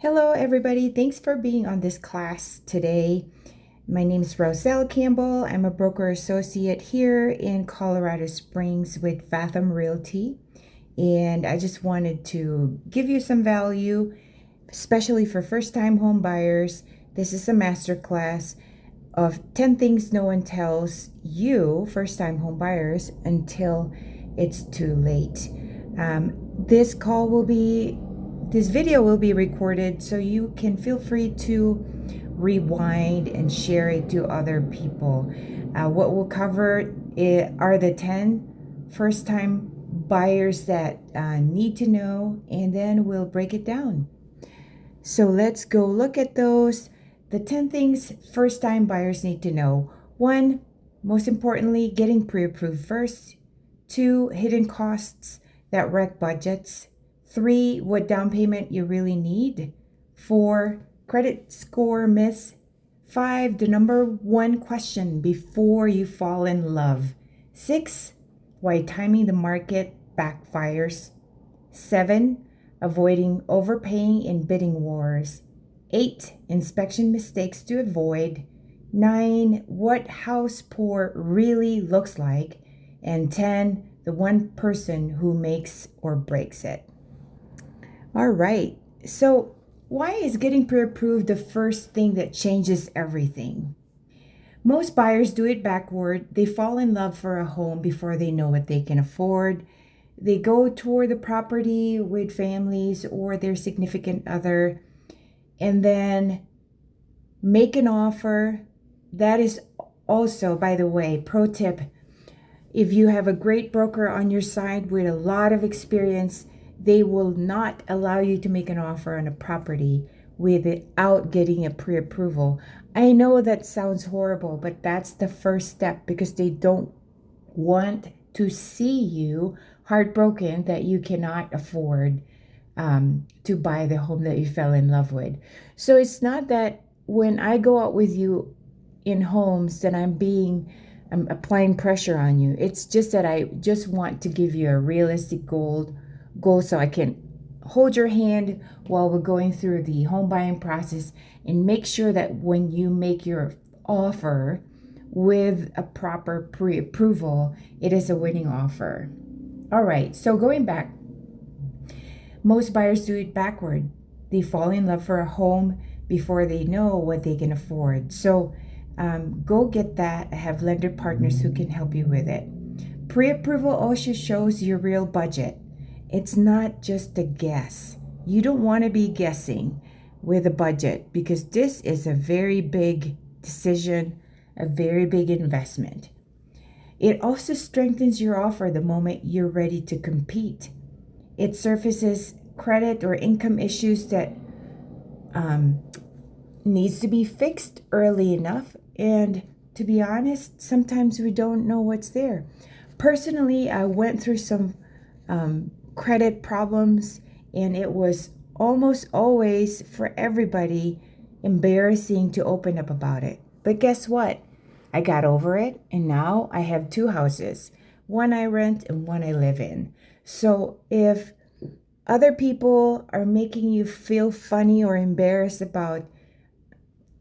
Hello, everybody. Thanks for being on this class today. My name is Roselle Campbell. I'm a broker associate here in Colorado Springs with Fathom Realty. And I just wanted to give you some value, especially for first-time home buyers. This is a master class of 10 things no one tells you, first-time home buyers, until it's too late. This call will be this video will be recorded, so you can feel free to rewind and share it to other people. What we'll cover are the 10 first-time buyers that need to know, and then we'll break it down. So let's go look at those. The 10 things first-time buyers need to know. 1, most importantly, getting pre-approved first. 2, hidden costs that wreck budgets. 3, what down payment you really need. 4, credit score miss. 5, the number one question before you fall in love. 6, why timing the market backfires. 7, avoiding overpaying in bidding wars. 8, inspection mistakes to avoid. 9, what house poor really looks like. And 10, the one person who makes or breaks it. All right, so why is getting pre-approved the first thing that changes everything? Most buyers do it backward. They fall in love for a home before they know what they can afford. They go tour the property with families or their significant other and then make an offer. That is also, by the way, pro tip, if you have a great broker on your side with a lot of experience, they will not allow you to make an offer on a property without getting a pre-approval. I know that sounds horrible, but that's the first step because they don't want to see you heartbroken that you cannot afford to buy the home that you fell in love with. So it's not that when I go out with you in homes that I'm applying pressure on you. It's just that I just want to give you a realistic goal so I can hold your hand while we're going through the home buying process and make sure that when you make your offer with a proper pre-approval, it is a winning offer. All right, so going back, most buyers do it backward. They fall in love for a home before they know what they can afford. So go get that. I have lender partners who can help you with it. Pre-approval also shows your real budget. It's not just a guess. You don't want to be guessing with a budget because this is a very big decision, a very big investment. It also strengthens your offer the moment you're ready to compete. It surfaces credit or income issues that needs to be fixed early enough. And to be honest, sometimes we don't know what's there. Personally, I went through some credit problems, and it was almost always for everybody embarrassing to open up about it. But guess what? I got over it, and now I have 2 houses. One I rent and one I live in. So if other people are making you feel funny or embarrassed about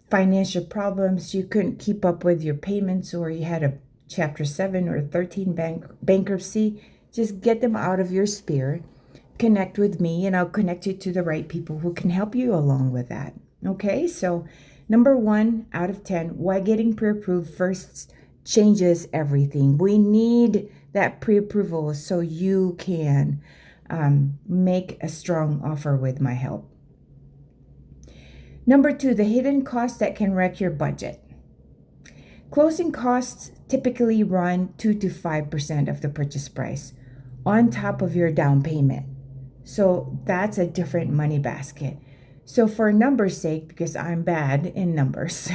financial problems, you couldn't keep up with your payments, or you had a Chapter 7 or 13 bankruptcy, just get them out of your sphere. Connect with me, and I'll connect you to the right people who can help you along with that. Okay, so number 1 out of 10, why getting pre-approved first changes everything. We need that pre-approval so you can make a strong offer with my help. Number 2, the hidden costs that can wreck your budget. Closing costs typically run 2 to 5% of the purchase price on top of your down payment. So that's a different money basket. So for numbers' sake, because I'm bad in numbers,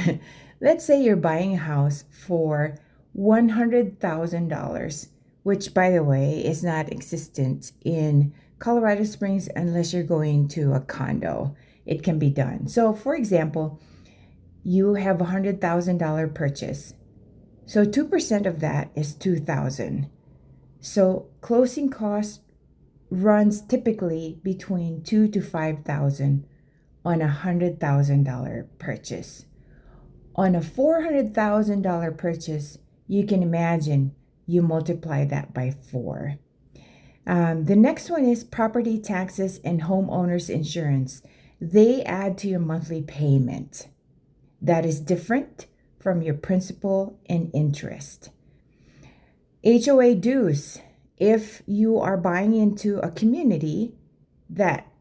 let's say you're buying a house for $100,000, which, by the way, is not existent in Colorado Springs unless you're going to a condo. It can be done. So for example, you have a $100,000 purchase. So 2% of that is $2,000. So closing costs runs typically between $2,000 to $5,000 on a $100,000 purchase. On a $400,000 purchase, you can imagine you multiply that by 4. The next one is property taxes and homeowners insurance. They add to your monthly payment. That is different from your principal and interest. HOA dues. If you are buying into a community that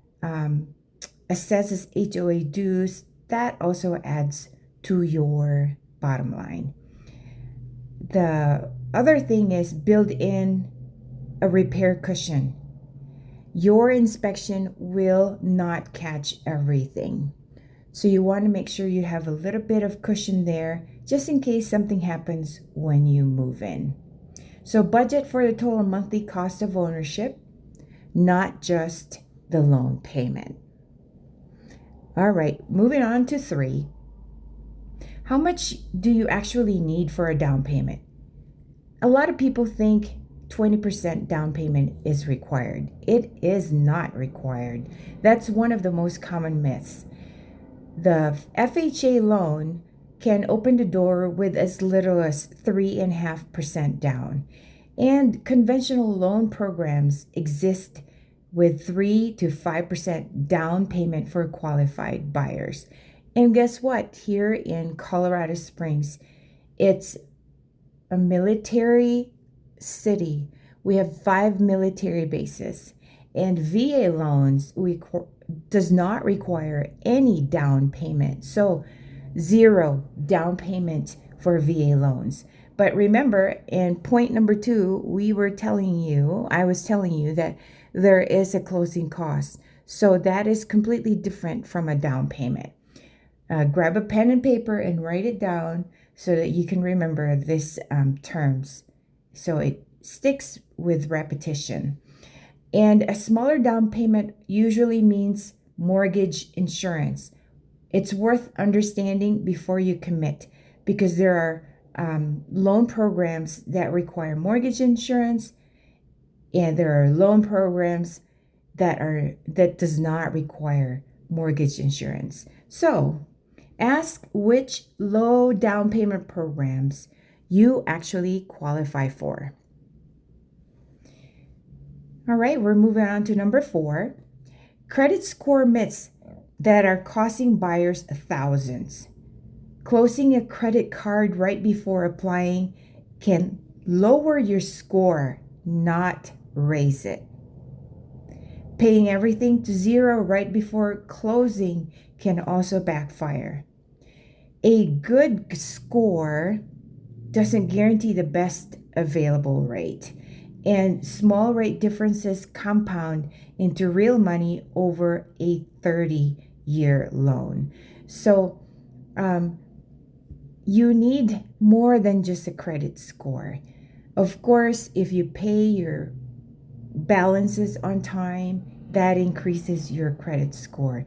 assesses HOA dues, that also adds to your bottom line. The other thing is build in a repair cushion. Your inspection will not catch everything. So you want to make sure you have a little bit of cushion there just in case something happens when you move in. So budget for the total monthly cost of ownership, not just the loan payment. All right, moving on to 3. How much do you actually need for a down payment? A lot of people think 20% down payment is required. It is not required. That's one of the most common myths. The FHA loan can open the door with as little as 3.5% down. And conventional loan programs exist with 3 to 5% down payment for qualified buyers. And guess what? Here in Colorado Springs, it's a military city. We have 5 military bases, and VA loans does not require any down payment. So 0 down payment for VA loans. But remember, in point number 2, I was telling you that there is a closing cost. So that is completely different from a down payment. Grab a pen and paper and write it down so that you can remember this terms. So it sticks with repetition. And a smaller down payment usually means mortgage insurance. It's worth understanding before you commit because there are loan programs that require mortgage insurance, and there are loan programs that does not require mortgage insurance. So ask which low down payment programs you actually qualify for. All right, we're moving on to number 4. Credit score myths that are costing buyers thousands. Closing a credit card right before applying can lower your score, not raise it. Paying everything to 0 right before closing can also backfire. A good score doesn't guarantee the best available rate, and small rate differences compound into real money over a 30-year loan. So you need more than just a credit score. Of course, if you pay your balances on time, that increases your credit score.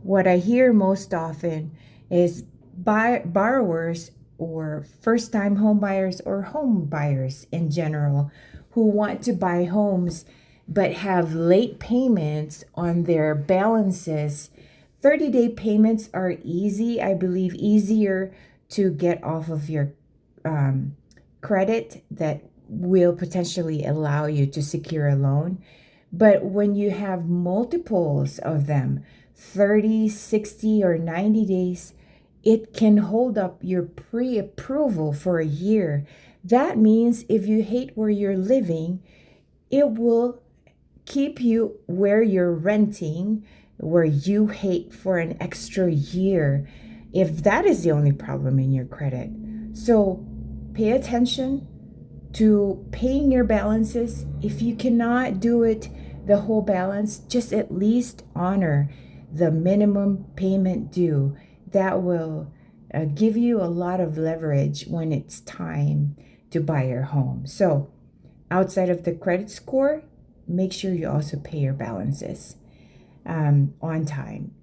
What I hear most often is borrowers or first-time home buyers or home buyers in general who want to buy homes but have late payments on their balances. 30-day payments are easy, I believe, easier to get off of your credit that will potentially allow you to secure a loan. But when you have multiples of them, 30, 60, or 90 days, it can hold up your pre-approval for a year. That means if you hate where you're living, it will keep you where you're renting, where you hate for an extra year, if that is the only problem in your credit. So pay attention to paying your balances. If you cannot do it, the whole balance, just at least honor the minimum payment due. That will give you a lot of leverage when it's time to buy your home. So outside of the credit score, make sure you also pay your balances on time.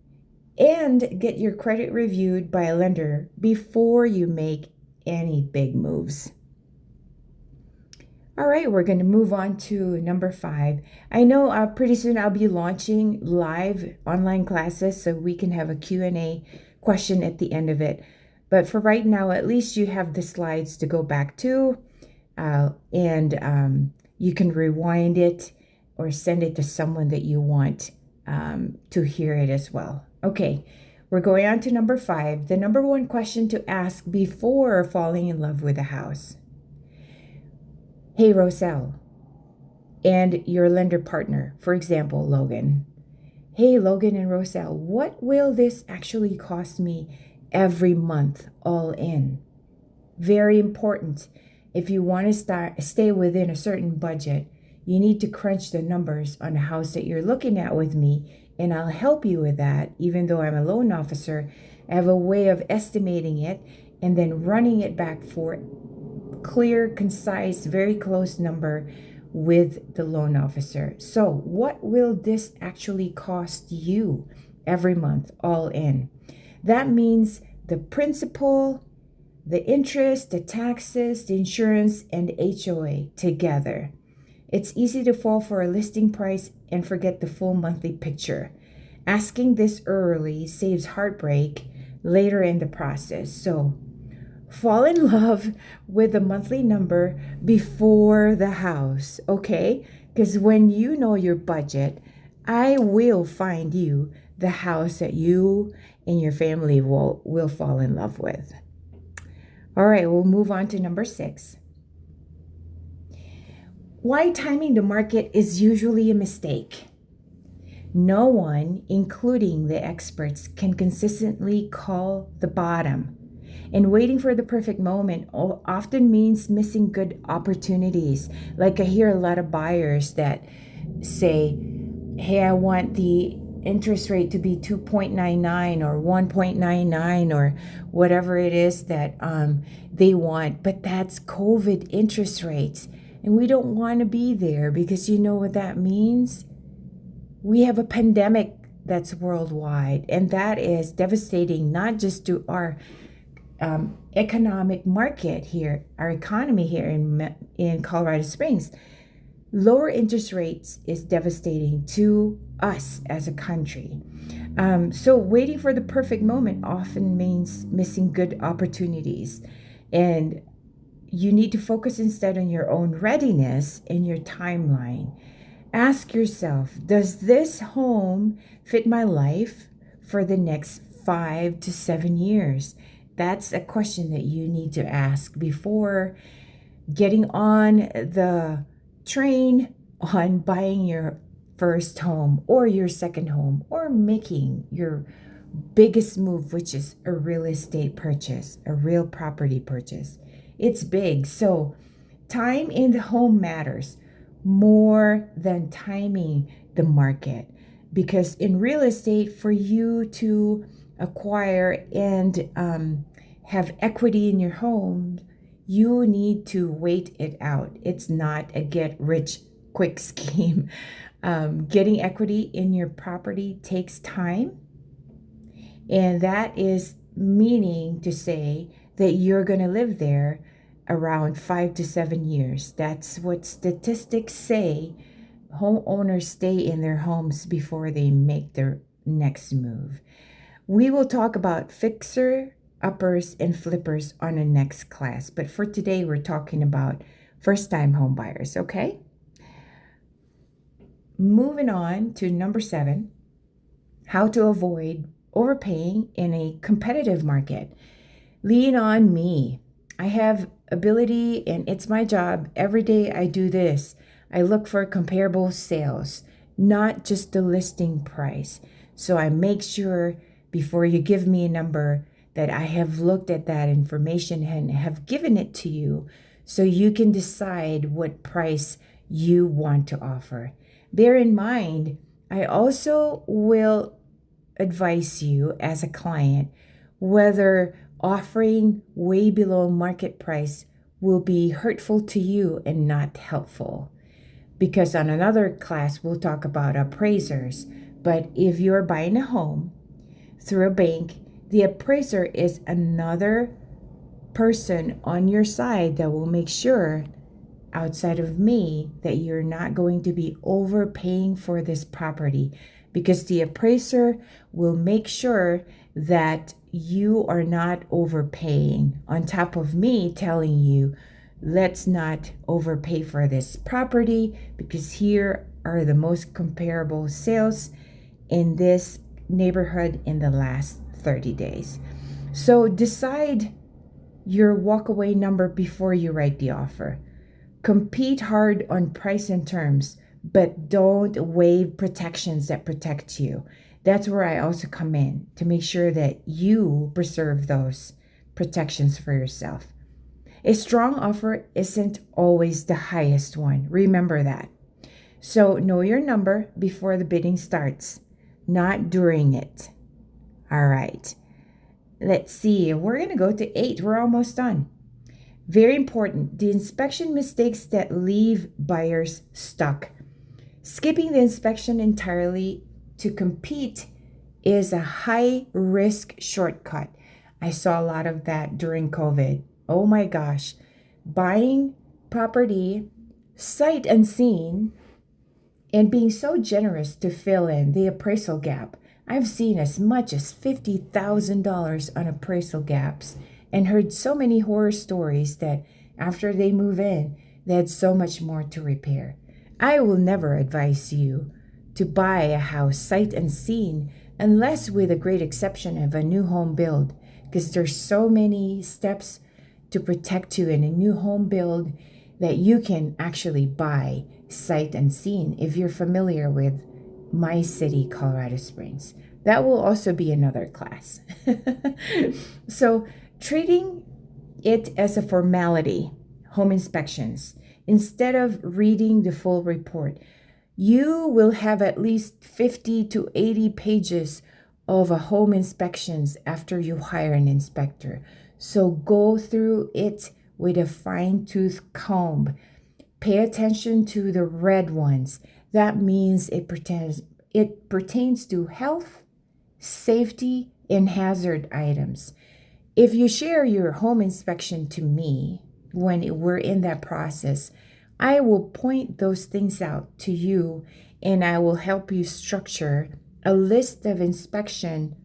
And get your credit reviewed by a lender before you make any big moves. All right, we're going to move on to number 5. I know pretty soon I'll be launching live online classes so we can have a Q&A question at the end of it. But for right now, at least you have the slides to go back to, and you can rewind it or send it to someone that you want to hear it as well. Okay, we're going on to number 5. The number one question to ask before falling in love with a house. Hey, Roselle, and your lender partner, for example, Logan. Hey, Logan and Roselle, what will this actually cost me every month all in? Very important. If you want to stay within a certain budget, you need to crunch the numbers on the house that you're looking at with me, and I'll help you with that. Even though I'm a loan officer, I have a way of estimating it and then running it back for clear, concise, very close number with the loan officer. So what will this actually cost you every month all in? That means the principal, the interest, the taxes, the insurance, and HOA together. It's easy to fall for a listing price and forget the full monthly picture. Asking this early saves heartbreak later in the process. So fall in love with the monthly number before the house, okay? Because when you know your budget, I will find you the house that you and your family will fall in love with. All right, we'll move on to number 6. Why timing the market is usually a mistake. No one, including the experts, can consistently call the bottom. And waiting for the perfect moment often means missing good opportunities. Like I hear a lot of buyers that say, hey, I want the interest rate to be 2.99 or 1.99 or whatever it is that they want. But that's COVID interest rates. And we don't want to be there because you know what that means? We have a pandemic that's worldwide, and that is devastating not just to our economic market here, our economy here in Colorado Springs. Lower interest rates is devastating to us as a country. So waiting for the perfect moment often means missing good opportunities. And you need to focus instead on your own readiness and your timeline. Ask yourself, does this home fit my life for the next 5 to 7 years? That's a question that you need to ask before getting on the train on buying your first home or your second home or making your biggest move, which is a real estate purchase, a real property purchase. It's big. So time in the home matters more than timing the market, because in real estate, for you to acquire and have equity in your home, you need to wait it out. It's not a get rich quick scheme. Getting equity in your property takes time, and that is meaning to say that you're going to live there around 5 to 7 years. That's what statistics say. Homeowners stay in their homes before they make their next move. We will talk about fixer, uppers, and flippers on the next class. But for today, we're talking about first-time home buyers, okay? Moving on to number 7, how to avoid overpaying in a competitive market. Lean on me. I have ability and it's my job. Every day I do this. I look for comparable sales, not just the listing price. So I make sure before you give me a number that I have looked at that information and have given it to you so you can decide what price you want to offer. Bear in mind, I also will advise you as a client whether offering way below market price will be hurtful to you and not helpful. Because on another class, we'll talk about appraisers. But if you're buying a home through a bank, the appraiser is another person on your side that will make sure outside of me that you're not going to be overpaying for this property, because the appraiser will make sure that you are not overpaying, on top of me telling you, let's not overpay for this property because here are the most comparable sales in this neighborhood in the last 30 days. So decide your walkaway number before you write the offer. Compete hard on price and terms, but don't waive protections that protect you. That's where I also come in to make sure that you preserve those protections for yourself. A strong offer isn't always the highest one. Remember that. So know your number before the bidding starts, not during it. All right. Let's see. We're going to go to 8. We're almost done. Very important. The inspection mistakes that leave buyers stuck. Skipping the inspection entirely to compete is a high risk shortcut. I saw a lot of that during COVID. Oh my gosh. Buying property sight unseen and being so generous to fill in the appraisal gap. I've seen as much as $50,000 on appraisal gaps and heard so many horror stories that after they move in, they had so much more to repair. I will never advise you to buy a house sight unseen unless with a great exception of a new home build, because there's so many steps to protect you in a new home build that you can actually buy sight unseen if you're familiar with my city, Colorado Springs. That will also be another class. So treating it as a formality, home inspections, instead of reading the full report, you will have at least 50 to 80 pages of a home inspections after you hire an inspector. So go through it with a fine-tooth comb. Pay attention to the red ones. That means it pertains to health, safety, and hazard items. If you share your home inspection to me when we're in that process, I will point those things out to you and I will help you structure a list of inspection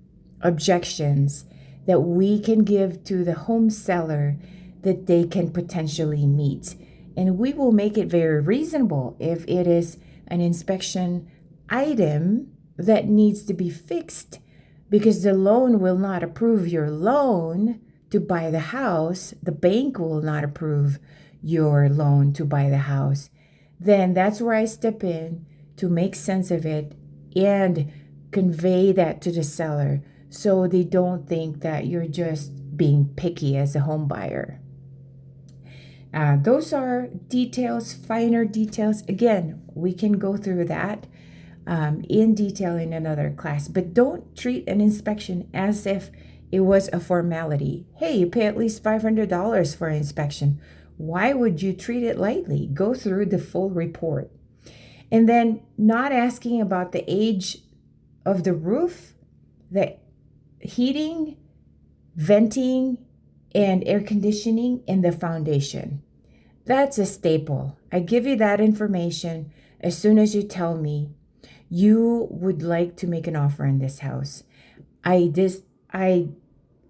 objections that we can give to the home seller that they can potentially meet. And we will make it very reasonable if it is an inspection item that needs to be fixed, because the loan will not approve your loan to buy the house. The bank will not approve your loan to buy the house. Then that's where I step in to make sense of it and convey that to the seller so they don't think that you're just being picky as a home buyer. Those are details, finer details. Again, we can go through that in detail in another class, but don't treat an inspection as if it was a formality. Hey, you pay at least $500 for an inspection. Why would you treat it lightly? Go through the full report. And then not asking about the age of the roof, the heating, venting, and air conditioning, and the foundation. That's a staple. I give you that information as soon as you tell me you would like to make an offer in this house. I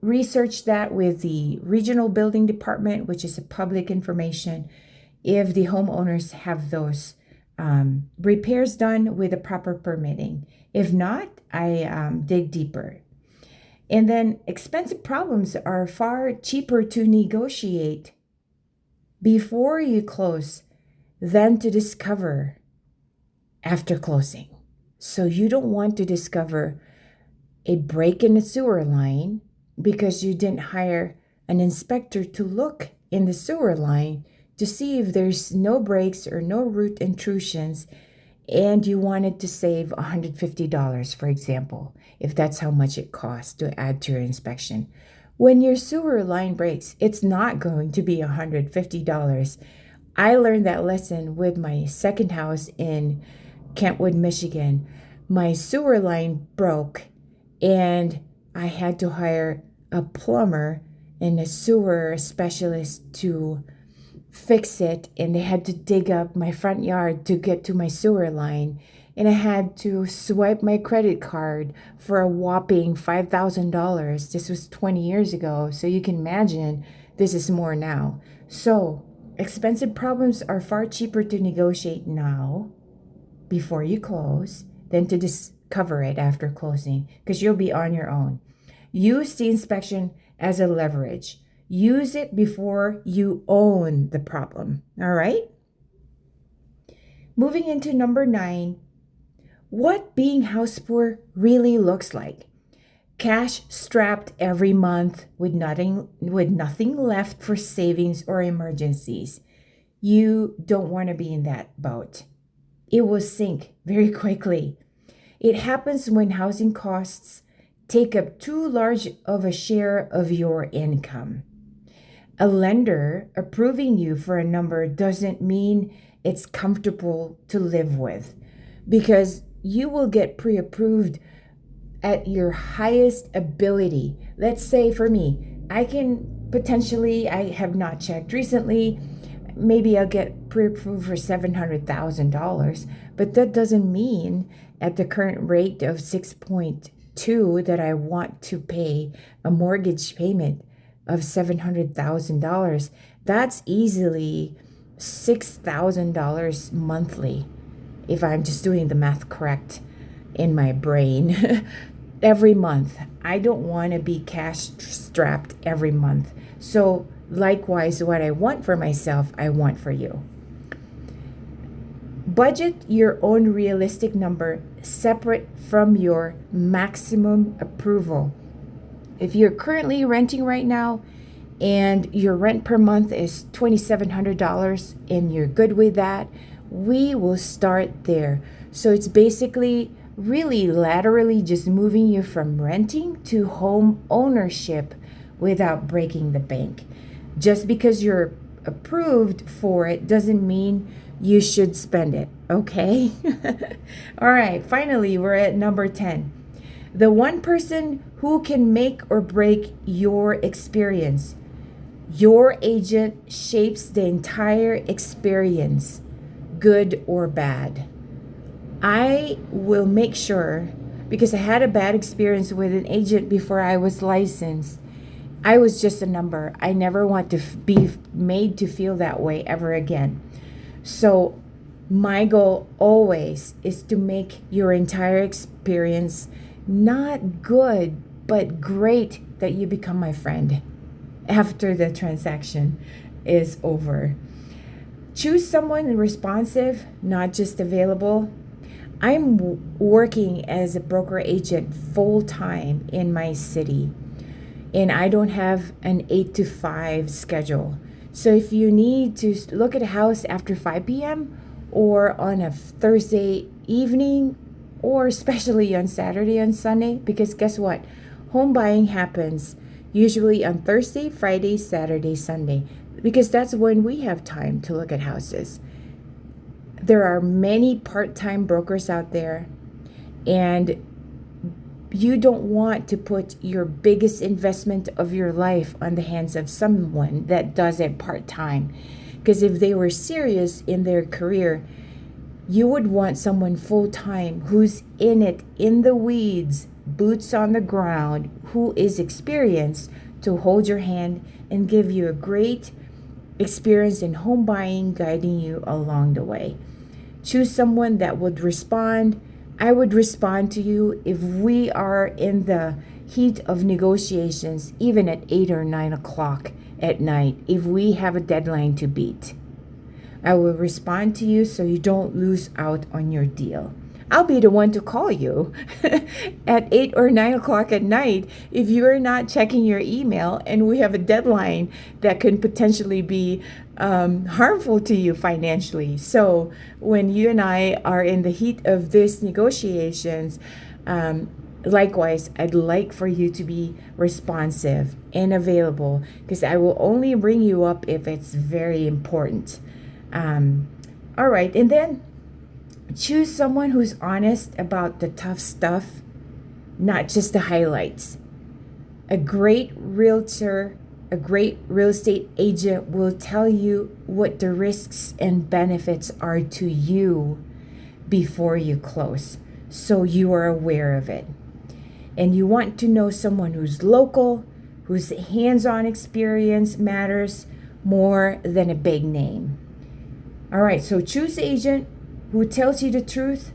researched that with the regional building department, which is a public information, if the homeowners have those repairs done with the proper permitting. If not, I dig deeper. And then expensive problems are far cheaper to negotiate before you close than to discover after closing. So you don't want to discover a break in the sewer line because you didn't hire an inspector to look in the sewer line to see if there's no breaks or no root intrusions, and you wanted to save $150, for example, if that's how much it costs to add to your inspection. When your sewer line breaks, it's not going to be $150. I learned that lesson with my second house in Kentwood, Michigan. My sewer line broke and I had to hire a plumber and a sewer specialist to fix it, and they had to dig up my front yard to get to my sewer line. And I had to swipe my credit card for a whopping $5,000. This was 20 years ago, so you can imagine this is more now. So, expensive problems are far cheaper to negotiate now before you close than to discover it after closing, because you'll be on your own. Use the inspection as a leverage. Use it before you own the problem. All right? Moving into number 9, what being house poor really looks like. Cash strapped every month with nothing left for savings or emergencies. You don't want to be in that boat. It will sink very quickly. It happens when housing costs take up too large of a share of your income. A lender approving you for a number doesn't mean it's comfortable to live with, because you will get pre-approved at your highest ability. Let's say for me, I have not checked recently, maybe I'll get pre-approved for $700,000, but that doesn't mean at the current rate of 6.2 that I want to pay a mortgage payment of $700,000. That's easily $6,000 monthly, if I'm just doing the math correct in my brain. Every month. I don't want to be cash strapped every month. So likewise, what I want for myself, I want for you. Budget your own realistic number separate from your maximum approval. If you're currently renting right now and your rent per month is $2,700 and you're good with that, we will start there. So it's basically really laterally just moving you from renting to home ownership without breaking the bank. Just because you're approved for it doesn't mean you should spend it, okay? All right, finally, we're at number 10. The one person who can make or break your experience. Your agent shapes the entire experience, good or bad. I will make sure, because I had a bad experience with an agent before I was licensed. I was just a number. I never want to be made to feel that way ever again. So my goal always is to make your entire experience not good, but great, that you become my friend after the transaction is over. Choose someone responsive, not just available. I'm working as a broker agent full time in my city, and I don't have an 8 to 5 schedule. So if you need to look at a house after 5 p.m. or on a Thursday evening, or especially on Saturday and Sunday, because guess what? Home buying happens usually on Thursday, Friday, Saturday, Sunday, because that's when we have time to look at houses. There are many part-time brokers out there, and you don't want to put your biggest investment of your life on the hands of someone that does it part-time. Because if they were serious in their career, you would want someone full-time who's in it, in the weeds, boots on the ground, who is experienced to hold your hand and give you a great experience in home buying, guiding you along the way. Choose someone that would respond. I would respond to you if we are in the heat of negotiations, even at 8 or 9 o'clock at night, if we have a deadline to beat. I will respond to you so you don't lose out on your deal. I'll be the one to call you at 8 or 9 o'clock at night if you're not checking your email and we have a deadline that can potentially be harmful to you financially. So when you and I are in the heat of these negotiations, likewise, I'd like for you to be responsive and available, because I will only bring you up if it's very important. All right, and then choose someone who's honest about the tough stuff, not just the highlights. A great realtor, A great real estate agent will tell you what the risks and benefits are to you before you close, so you are aware of it. And you want to know someone who's local, whose hands-on experience matters more than a big name. All right, so choose an agent who tells you the truth,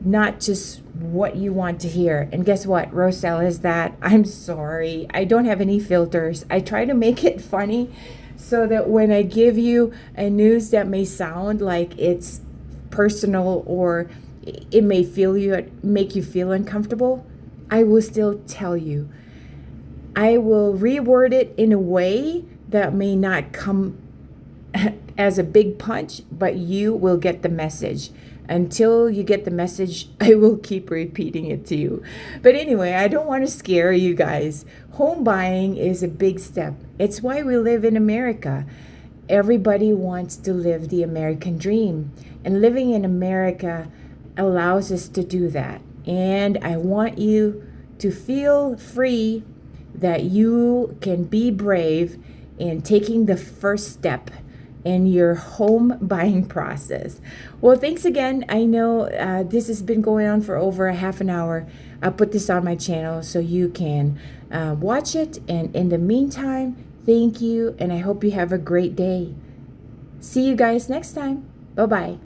not just what you want to hear. And guess what? Roselle is that. I'm sorry. I don't have any filters. I try to make it funny so that when I give you a news that may sound like it's personal or it may make you feel uncomfortable, I will still tell you. I will reword it in a way that may not come as a big punch, but you will get the message. Until you get the message, I will keep repeating it to you. But anyway, I don't want to scare you guys. Home buying is a big step. It's why we live in America. Everybody wants to live the American dream. And living in America allows us to do that. And I want you to feel free that you can be brave in taking the first step in your home buying process. Well, thanks again. I know this has been going on for over a half an hour. I'll put this on my channel so you can watch it. And in the meantime, thank you, and I hope you have a great day. See you guys next time. Bye-bye.